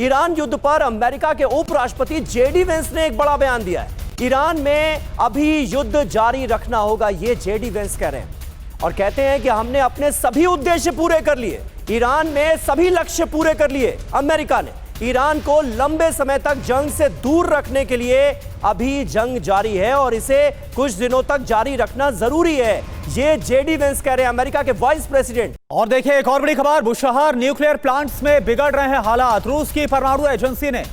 Iran युद्ध पर America के उपराष्ट्रपति जेडी वेंस ने एक बड़ा बयान दिया है। ईरान में अभी युद्ध जारी रखना होगा, ये जेडी वेंस कह रहे हैं और कहते हैं कि हमने अपने सभी उद्देश्य पूरे कर लिए। ईरान में सभी लक्ष्य पूरे कर लिए। अमेरिका ने ईरान को लंबे समय तक जंग से दूर रखने के लिए अभी जंग जारी है और इसे कुछ दिनों तक जारी रखना जरूरी है, ये जेडी वेंस कह रहे हैं, अमेरिका के वाइस प्रेसिडेंट। और देखिए एक और बड़ी खबर, बुशहर न्यूक्लियर प्लांट्स में बिगड़ रहे हैं हालात। रूस की परमाणु एजेंसी ने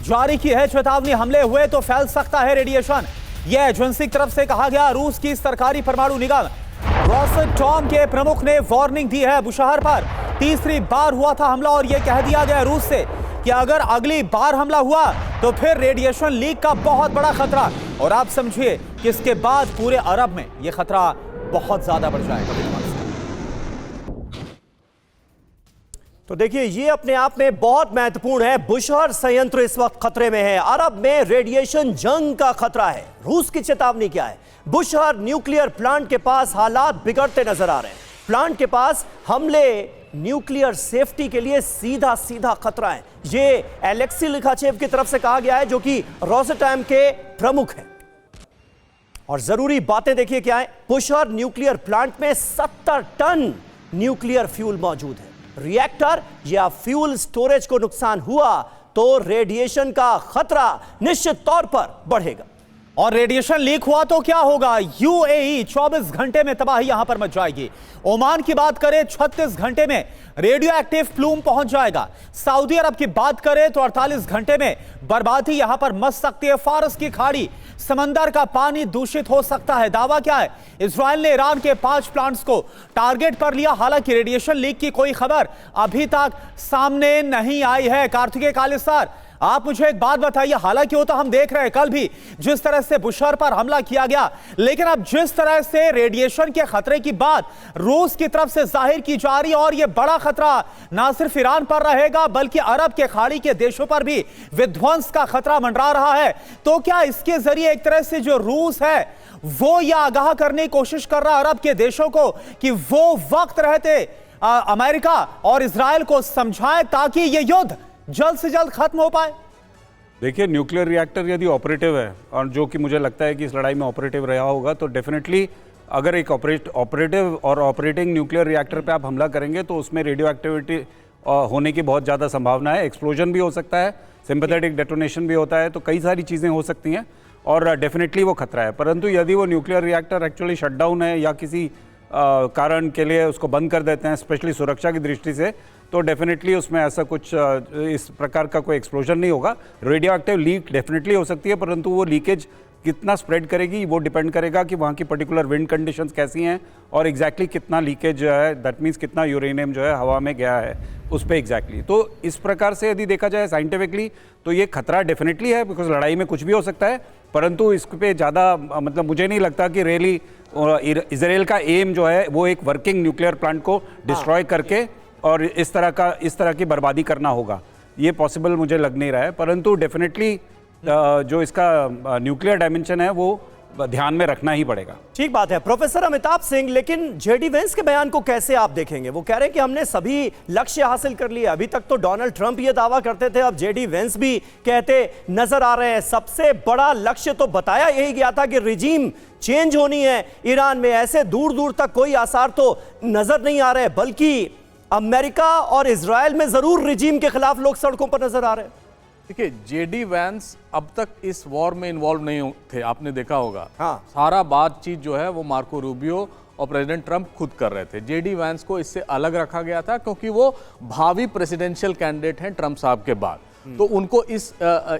जारी की है चेतावनी, हमले हुए तो फैल सकता है रेडिएशन। यह एजेंसी की तरफ से कहा गया। रूस की सरकारी परमाणु निगम रोसटॉम के प्रमुख ने वार्निंग दी है। बुशहर पर तीसरी बार हुआ था हमला और यह कह दिया गया रूस से कि अगर अगली बार हमला हुआ तो फिर रेडिएशन लीक का बहुत बड़ा खतरा। और आप समझिए कि इसके बाद पूरे अरब में यह खतरा बहुत ज्यादा बढ़ जाएगा। तो देखिए ये अपने आप में बहुत महत्वपूर्ण है। बुशहर संयंत्र इस वक्त खतरे में है। अरब में रेडिएशन जंग का खतरा है। रूस की चेतावनी क्या है? बुशहर न्यूक्लियर प्लांट के पास हालात बिगड़ते नजर आ रहे हैं। प्लांट के पास हमले न्यूक्लियर सेफ्टी के लिए सीधा सीधा खतरा है। ये एलेक्सी लिखाचेव की तरफ से कहा गया है, जो कि रोसटॉम के प्रमुख हैं। और जरूरी बातें देखिए क्या है। बुशहर न्यूक्लियर प्लांट में 70 टन न्यूक्लियर फ्यूल मौजूद है। रिएक्टर या फ्यूल स्टोरेज को नुकसान हुआ तो रेडिएशन का खतरा निश्चित तौर पर बढ़ेगा। और रेडिएशन लीक हुआ तो क्या होगा? यूएई 24 घंटे में तबाही यहां पर मच जाएगी। ओमान की बात करें 36 घंटे में रेडियो एक्टिव प्लूम पहुंच जाएगा। सऊदी अरब की बात करें तो 48 घंटे में बर्बादी यहां पर मच सकती है। फारस की खाड़ी, समंदर का पानी दूषित हो सकता है। दावा क्या है? इजराइल ने ईरान के 5 प्लांट्स को टारगेट पर लिया। हालांकि रेडिएशन लीक की कोई खबर अभी तक सामने नहीं आई है। कार्तिकेय काले सर, आप मुझे एक बात बताइए, हालांकि वो तो हम देख रहे हैं कल भी जिस तरह से बुशहर पर हमला किया गया, लेकिन अब जिस तरह से रेडिएशन के खतरे की बात रूस की तरफ से जाहिर की जा रही है और यह बड़ा खतरा ना सिर्फ ईरान पर रहेगा बल्कि अरब के खाड़ी के देशों पर भी विध्वंस का खतरा मंडरा रहा है, तो क्या इसके जरिए एक तरह से जो रूस है वो यह आगाह करने की कोशिश कर रहा है अरब के देशों को कि वो वक्त रहते अमेरिका और इजराइल को समझाएं ताकि यह युद्ध जल्द से जल्द खत्म हो पाए? देखिए, न्यूक्लियर रिएक्टर यदि ऑपरेटिव है, और जो कि मुझे लगता है कि इस लड़ाई में ऑपरेटिव रहा होगा, तो डेफिनेटली अगर एक ऑपरेटिव और ऑपरेटिंग न्यूक्लियर रिएक्टर पे आप हमला करेंगे तो उसमें रेडियो एक्टिविटी होने की बहुत ज़्यादा संभावना है। एक्सप्लोजन भी हो सकता है, सिंपैथेटिक डेटोनेशन भी होता है, तो कई सारी चीज़ें हो सकती हैं और डेफिनेटली वो खतरा है। परंतु यदि वो न्यूक्लियर रिएक्टर एक्चुअली शटडाउन है या किसी कारण के लिए उसको बंद कर देते हैं, स्पेशली सुरक्षा की दृष्टि से, तो डेफिनेटली उसमें ऐसा कुछ इस प्रकार का कोई एक्सप्लोजन नहीं होगा। रेडियो एक्टिव लीक डेफिनेटली हो सकती है, परंतु वो लीकेज कितना स्प्रेड करेगी वो डिपेंड करेगा कि वहाँ की पर्टिकुलर विंड कंडीशंस कैसी हैं और एग्जैक्टली कितना लीकेज जो है, दैट मीन्स कितना यूरेनियम जो है हवा में गया है उस पर एग्जैक्टली। तो इस प्रकार से यदि देखा जाए साइंटिफिकली तो ये खतरा डेफिनेटली है, बिकॉज लड़ाई में कुछ भी हो सकता है, परंतु इस पर ज़्यादा मतलब मुझे नहीं लगता कि रियली इजराइल का एम जो है वो एक वर्किंग न्यूक्लियर प्लांट को डिस्ट्रॉय करके और इस तरह की बर्बादी करना होगा, ये पॉसिबल मुझे लग नहीं रहा है। परंतु डेफिनेटली जो इसका न्यूक्लियर डायमेंशन है वो ध्यान में रखना ही पड़ेगा। ठीक बात है प्रोफेसर अमिताभ सिंह, लेकिन जेडी वेंस के बयान को कैसे आप देखेंगे? वो कह रहे हैं कि हमने सभी लक्ष्य हासिल कर लिए। अभी तक तो डोनाल्ड ट्रंप ये दावा करते थे, अब जेडी वेंस भी कहते नजर आ रहे हैं। सबसे बड़ा लक्ष्य तो बताया यही गया था कि रिजीम चेंज होनी है ईरान में। ऐसे दूर दूर तक कोई आसार तो नजर नहीं आ रहे, बल्कि अमेरिका और इजराइल में जरूर रिजीम के खिलाफ लोग सड़कों पर नजर आ रहे हैं। देखिए, जेडी वैंस अब तक इस वॉर में इन्वॉल्व नहीं थे, आपने देखा होगा। हाँ। सारा बातचीत जो है वो मार्को रूबियो और प्रेसिडेंट ट्रंप खुद कर रहे थे। जेडी वैंस को इससे अलग रखा गया था क्योंकि वो भावी प्रेसिडेंशियल कैंडिडेट हैं ट्रंप साहब के बाद, तो उनको इस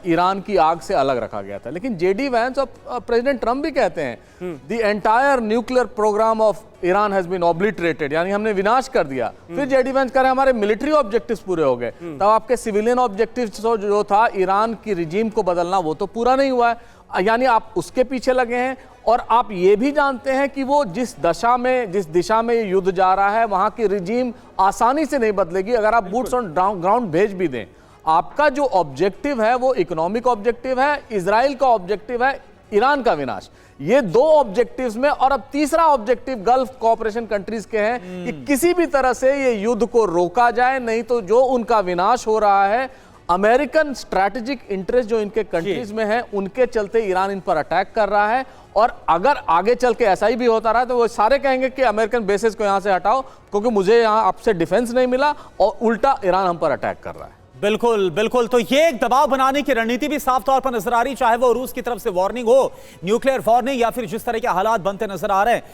ईरान की आग से अलग रखा गया था। लेकिन जेडी वैंस और प्रेसिडेंट ट्रंप भी कहते हैं the entire nuclear program of Iran has been obliterated, यानी हमने विनाश कर दिया। फिर जेडी वैंस कह रहे हैं हमारे मिलिट्री ऑब्जेक्टिव्स पूरे हो गए, तब आपके सिविलियन ऑब्जेक्टिव्स जो था ईरान की रिजीम को बदलना, वो तो पूरा नहीं हुआ है, यानी आप उसके पीछे लगे हैं। और आप ये भी जानते हैं कि वो जिस दिशा में युद्ध जा रहा है वहां की रिजीम आसानी से नहीं बदलेगी अगर आप बूट्स ऑन ग्राउंड भेज भी दें। आपका जो ऑब्जेक्टिव है वो इकोनॉमिक ऑब्जेक्टिव है, इजराइल का ऑब्जेक्टिव है ईरान का विनाश। ये दो ऑब्जेक्टिव्स में, और अब तीसरा ऑब्जेक्टिव गल्फ कोऑपरेशन कंट्रीज के हैं कि किसी भी तरह से ये युद्ध को रोका जाए, नहीं तो जो उनका विनाश हो रहा है अमेरिकन स्ट्रैटेजिक इंटरेस्ट जो इनके कंट्रीज में है, उनके चलते ईरान इन पर अटैक कर रहा है। और अगर आगे चल के ऐसा ही भी होता रहा तो वो सारे कहेंगे कि अमेरिकन बेसेस को यहां से हटाओ क्योंकि मुझे यहां आपसे डिफेंस नहीं मिला, और उल्टा ईरान हम पर अटैक कर रहा है। बिल्कुल बिल्कुल। तो ये एक दबाव बनाने की रणनीति भी साफ तौर पर नजर आ रही, चाहे वो रूस की तरफ से वार्निंग हो, न्यूक्लियर वार्निंग, या फिर जिस तरह के हालात बनते नजर आ रहे हैं